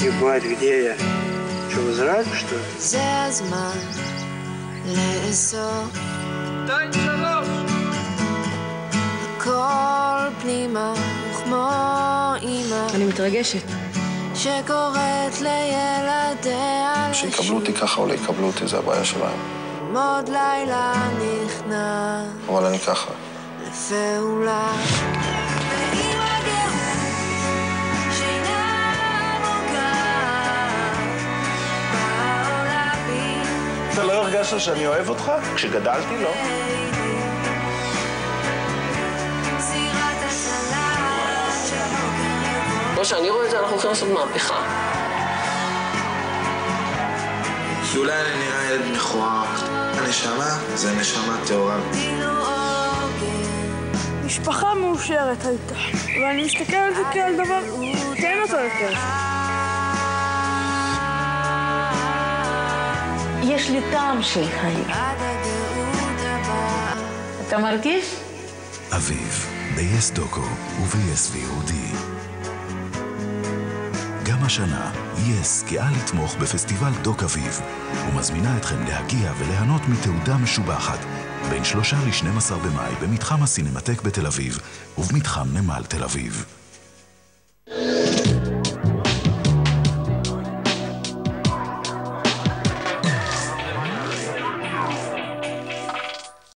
Ебать, где я? Что, в Израиле, что ли? זה הזמן לאסור הכל פנימה וכמו אמא אני מתרגשת. שקוראת לילדיה שיקבלו אותי ככה או לא יקבלו אותי, זה הבעיה שלהם. עוד לילה נכנע אבל אני ככה. לפעולה אתה לא הרגשת שאני אוהב אותך? כשגדלתי, לא? כמו שאני רואה את זה, אנחנו הולכים לעשות מהפכה. כי אולי אני נראה ילד מכוער. הנשמה זה נשמה טהורה. משפחה מאושרת הייתה, ואני מסתכל על זה כעל דבר, תן אותו יותר. יש לי טעם של חיים. אתה מרגיש? אביב, ב-yes דוקו וב-yes ויהודי. גם השנה, yes גאה לתמוך בפסטיבל דוק אביב, ומזמינה אתכם להגיע וליהנות מתעודה משובחת בין 3 ל-12 במאי במתחם הסינמטק בתל אביב ובמתחם נמל תל אביב.